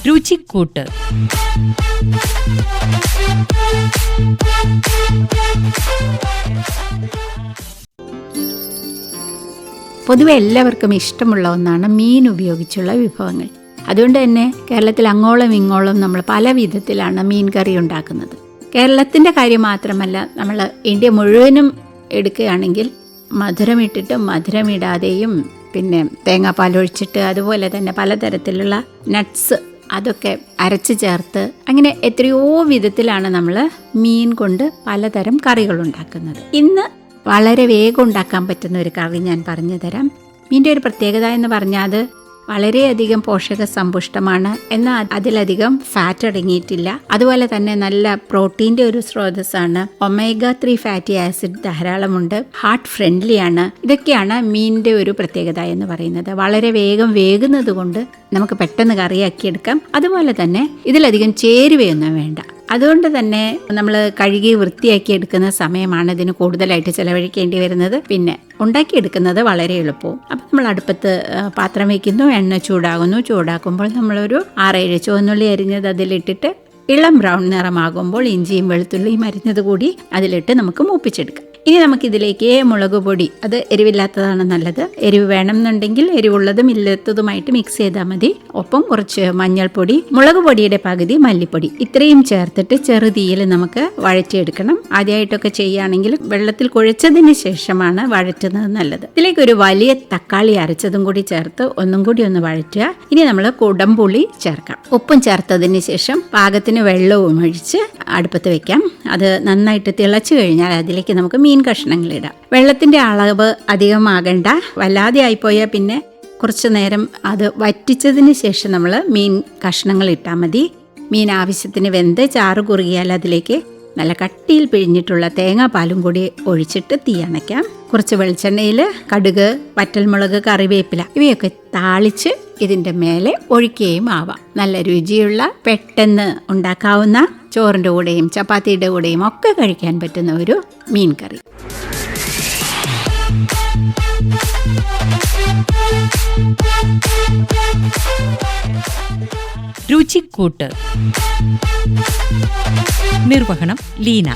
രുചിക്കൂട്ട്. പൊതുവെ എല്ലാവർക്കും ഇഷ്ടമുള്ള ഒന്നാണ് മീൻ ഉപയോഗിച്ചുള്ള വിഭവങ്ങൾ. അതുകൊണ്ട് തന്നെ കേരളത്തിൽ അങ്ങോളം ഇങ്ങോളം നമ്മൾ പല വിധത്തിലാണ് മീൻ കറി ഉണ്ടാക്കുന്നത്. കേരളത്തിൻ്റെ കാര്യം മാത്രമല്ല, നമ്മൾ ഇന്ത്യ മുഴുവനും എടുക്കുകയാണെങ്കിൽ മധുരമിട്ടിട്ടും മധുരമിടാതെയും പിന്നെ തേങ്ങാപ്പാലൊഴിച്ചിട്ട് അതുപോലെ തന്നെ പലതരത്തിലുള്ള നട്ട്സ് അതൊക്കെ അരച്ച് ചേർത്ത് അങ്ങനെ എത്രയോ വിധത്തിലാണ് നമ്മൾ മീൻ കൊണ്ട് പലതരം കറികൾ ഉണ്ടാക്കുന്നത്. ഇന്ന് വളരെ വേഗം ഉണ്ടാക്കാൻ പറ്റുന്ന ഒരു കറി ഞാൻ പറഞ്ഞു തരാം. മീൻ്റെ ഒരു പ്രത്യേകത എന്ന് പറഞ്ഞാൽ അത് വളരെയധികം പോഷക സമ്പുഷ്ടമാണ്, എന്നാൽ അതിലധികം ഫാറ്റ് അടങ്ങിയിട്ടില്ല. അതുപോലെ തന്നെ നല്ല പ്രോട്ടീൻ്റെ ഒരു സ്രോതസ്സാണ്. ഒമേഗ 3 ഫാറ്റി ആസിഡ് ധാരാളമുണ്ട്. ഹാർട്ട് ഫ്രണ്ട്ലിയാണ്. ഇതൊക്കെയാണ് മീനിൻ്റെ ഒരു പ്രത്യേകത എന്ന് പറയുന്നത്. വളരെ വേഗം വേകുന്നത് കൊണ്ട് നമുക്ക് പെട്ടെന്ന് കറിയാക്കിയെടുക്കാം. അതുപോലെ തന്നെ ഇതിലധികം ചേരുവയൊന്നും വേണ്ട. അതുകൊണ്ട് തന്നെ നമ്മൾ കഴുകി വൃത്തിയാക്കി എടുക്കുന്ന സമയമാണ് ഇതിന് കൂടുതലായിട്ട് ചിലവഴിക്കേണ്ടി വരുന്നത്. പിന്നെ ഉണ്ടാക്കിയെടുക്കുന്നത് വളരെ എളുപ്പവും. അപ്പം നമ്മൾ അടുപ്പത്ത് പാത്രം വയ്ക്കുന്നു, എണ്ണ ചൂടാക്കുമ്പോൾ നമ്മളൊരു 6-7 ചുവന്നുള്ളി അരിഞ്ഞത് അതിലിട്ടിട്ട് ഇളം ബ്രൗൺ നിറമാകുമ്പോൾ ഇഞ്ചിയും വെളുത്തുള്ളിയും അരിഞ്ഞത് കൂടി അതിലിട്ട് നമുക്ക് മൂപ്പിച്ചെടുക്കാം. ഇനി നമുക്കിതിലേക്ക് മുളക് പൊടി, അത് എരിവില്ലാത്തതാണ് നല്ലത്. എരിവ് വേണമെന്നുണ്ടെങ്കിൽ എരിവുള്ളതും ഇല്ലാത്തതുമായിട്ട് മിക്സ് ചെയ്താൽ മതി. ഒപ്പം കുറച്ച് മഞ്ഞൾപ്പൊടി, മുളക് പൊടിയുടെ പകുതി മല്ലിപ്പൊടി, ഇത്രയും ചേർത്തിട്ട് ചെറുതീയിൽ നമുക്ക് വഴറ്റിയെടുക്കണം. ആദ്യമായിട്ടൊക്കെ ചെയ്യുകയാണെങ്കിൽ വെള്ളത്തിൽ കുഴച്ചതിന് ശേഷമാണ് വഴറ്റുന്നത് നല്ലത്. ഇതിലേക്ക് ഒരു വലിയ തക്കാളി അരച്ചതും കൂടി ചേർത്ത് ഒന്നും കൂടി ഒന്ന് വഴറ്റുക. ഇനി നമ്മൾ കുടംപുളി ചേർക്കാം. ഉപ്പും ചേർത്തതിന് ശേഷം പാകത്തിന് വെള്ളവും ഒഴിച്ച് അടുപ്പത്ത് വെക്കാം. അത് നന്നായിട്ട് തിളച്ചു കഴിഞ്ഞാൽ അതിലേക്ക് നമുക്ക് മീൻ കഷ്ണങ്ങളിടാം. വെള്ളത്തിൻ്റെ അളവ് അധികമാകണ്ട. വല്ലാതെ ആയിപ്പോയാൽ പിന്നെ കുറച്ച് നേരം അത് വറ്റിച്ചതിന് ശേഷം നമ്മൾ മീൻ കഷ്ണങ്ങൾ ഇട്ടാൽ മതി. മീൻ ആവശ്യത്തിന് വെന്ത് ചാറ് കുറുകിയാൽ അതിലേക്ക് നല്ല കട്ടിയിൽ പിഴിഞ്ഞിട്ടുള്ള തേങ്ങാപ്പാലും കൂടി ഒഴിച്ചിട്ട് തീ അണയ്ക്കാം. കുറച്ച് വെളിച്ചെണ്ണയിൽ കടുക്, വറ്റൽമുളക്, കറിവേപ്പില ഇവയൊക്കെ താളിച്ച് ഇതിൻ്റെ മേലെ ഒഴിക്കുകയും ആവാം. നല്ല രുചിയുള്ള, പെട്ടെന്ന് ഉണ്ടാക്കാവുന്ന, ചോറിൻ്റെ കൂടെയും ചപ്പാത്തിയുടെ കൂടെയും ഒക്കെ കഴിക്കാൻ പറ്റുന്ന ഒരു മീൻ കറി. രുചിക്കൂട്ട്. നിർവഹണം ലീന.